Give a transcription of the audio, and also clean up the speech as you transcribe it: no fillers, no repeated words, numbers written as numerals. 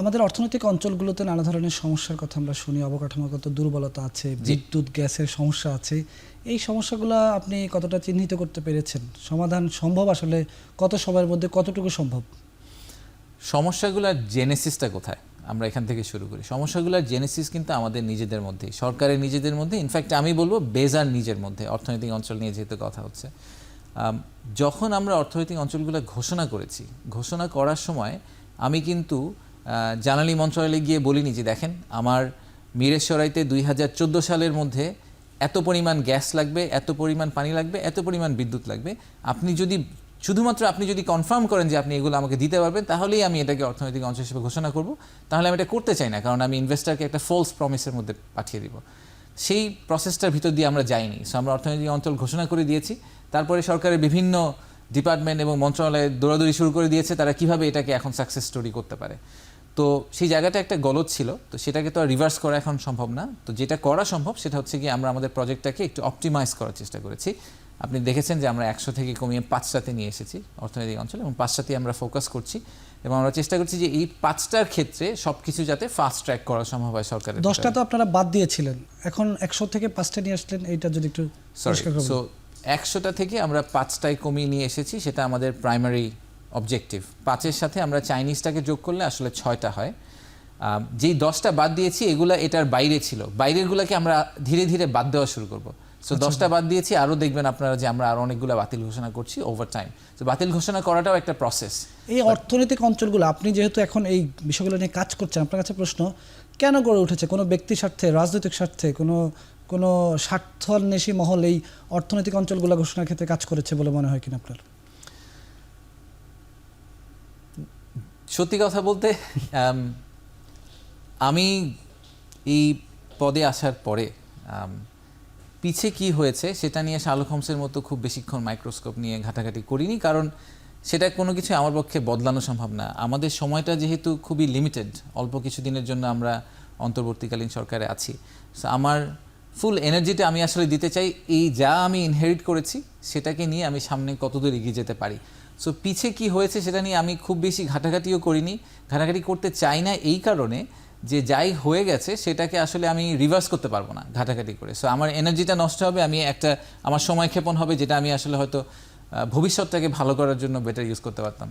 আমাদের অর্থনৈতিক অঞ্চলগুলোতে নানা ধরনের সমস্যার কথা আমরা শুনি, অবকাঠামোগত দুর্বলতা আছে, বিদ্যুৎ গ্যাসের সমস্যা আছে। এই সমস্যাগুলো আপনি কতটা চিহ্নিত করতে পেরেছেন? সমাধান সম্ভব আসলে কত সময়ের মধ্যে, কতটুকু সম্ভব? সমস্যাগুলোর জেনেসিসটা কোথায়, আমরা এখান থেকে শুরু করি। সমস্যাগুলোর জেনেসিস কিন্তু আমাদের নিজেদের মধ্যেই, সরকারের নিজেদের মধ্যে, ইনফ্যাক্ট আমি বলবো বেজার নিজের মধ্যে। অর্থনৈতিক অঞ্চল নিয়ে যেহেতু কথা হচ্ছে, যখন আমরা অর্থনৈতিক অঞ্চলগুলো ঘোষণা করেছি, ঘোষণা করার সময় আমি কিন্তু জ্বালানি মন্ত্রণালয়ে গিয়ে বলিনি যে দেখেন আমার মিরেশ্বরাইতে 2014 সালের মধ্যে এত পরিমাণ গ্যাস লাগবে, এত পরিমাণ পানি লাগবে, এত পরিমাণ বিদ্যুৎ লাগবে। আপনি যদি শুধুমাত্র আপনি যদি কনফার্ম করেন যে আপনি এগুলো আমাকে দিতে পারবেন, তাহলেই আমি এটাকে অর্থনৈতিক অঞ্চল হিসেবে ঘোষণা করব। তাহলে আমি এটা করতে চাই না, কারণ আমি ইনভেস্টারকে একটা ফলস প্রমিসের মধ্যে পাঠিয়ে দিব। সেই প্রসেসটার ভিতর দিয়ে আমরা যাইনি। সো আমরা অর্থনৈতিক অঞ্চল ঘোষণা করে দিয়েছি। তারপরে সরকারের বিভিন্ন ডিপার্টমেন্ট এবং মন্ত্রণালয়ে দৌড়াদৌড়ি শুরু করে দিয়েছে তারা কিভাবে এটাকে এখন সাকসেস স্টোরি করতে পারে। তো সেই জায়গাটা একটা গলদ ছিল, তো সেটাকে তো আর রিভার্স করা এখন সম্ভব না। তো যেটা করা সম্ভব সেটা হচ্ছে কি আমরা আমাদের প্রজেক্টটাকে একটু অপটিমাইজ করার চেষ্টা করেছি। আপনি দেখেছেন যে আমরা 100 থেকে কমিয়ে 5টাতে নিয়ে এসেছি অর্থনৈতিক অঞ্চল, এবং 5টাতেই আমরা ফোকাস করছি, এবং আমরা চেষ্টা করছি যে এই 5টার ক্ষেত্রে সবকিছু যাতে ফাস্ট ট্র্যাক করা সম্ভব হয় সরকারের। 10টা তো আপনারা বাদ দিয়েছিলেন, এখন 100 থেকে 5টা নিয়ে আসলেন, এইটা যদি একটু পরিষ্কার করবেন। সো 100টা থেকে আমরা 5টায় কমিয়ে নিয়ে এসেছি, সেটা আমাদের প্রাইমারি অবজেক্টিভ। 5-এর সাথে আমরা চাইনিজটাকে যোগ করলে আসলে 6টা হয়। যেই 10টা বাদ দিয়েছি এগুলা এটার বাইরে ছিল, বাইরেরগুলোকে আমরা ধীরে ধীরে বাদ দেওয়া শুরু করব। সো 10টা বাদ দিয়েছি, আরও দেখবেন আপনারা যে আমরা আরও অনেকগুলো বাতিল ঘোষণা করছি ওভার টাইম। তো বাতিল ঘোষণা করাটাও একটা প্রসেস। এই অর্থনৈতিক অঞ্চলগুলো আপনি যেহেতু এখন এই বিষয়গুলো নিয়ে কাজ করছেন, আপনার কাছে প্রশ্ন, কেন গড়ে উঠেছে? কোনো ব্যক্তি স্বার্থে, রাজনৈতিক স্বার্থে, কোনো স্বার্থান্বেষী মহল এই অর্থনৈতিক অঞ্চলগুলো ঘোষণার ক্ষেত্রে কাজ করেছে বলে মনে হয় কিনা আপনার? সত্যি কথা বলতে আমি এই পদে আসার পরে পিছে কি হয়েছে সেটা নিয়ে শার্লক হোমসের মতো খুব বেশিক্ষণ মাইক্রোস্কোপ নিয়ে ঘাটাঘাটি করিনি, কারণ সেটা কোনো কিছু আমার পক্ষে বদলানো সম্ভব না। আমাদের সময়টা যেহেতু খুবই লিমিটেড, অল্প কিছু দিনের জন্য আমরা অন্তর্বর্তীকালীন সরকারে আছি। সো আমার ফুল এনার্জিটা আমি আসলে দিতে চাই এই যা আমি ইনহেরিট করেছি সেটাকে নিয়ে আমি সামনে কতদূর এগিয়ে যেতে পারি। সো পিছে কি হয়েছে সেটা নিয়ে আমি খুব বেশি ঘাটাঘাটিও করিনি, ঘাটাঘাটি করতে চাই না এই কারণে যে যাই হয়ে গেছে সেটাকে আসলে আমি রিভার্স করতে পারবো না ঘাটাঘাটি করে। সো আমার এনার্জিটা নষ্ট হবে, আমি একটা আমার সময় ক্ষেপণ হবে, যেটা আমি আসলে হয়তো ভবিষ্যৎটাকে ভালো করার জন্য বেটার ইউজ করতে পারতাম।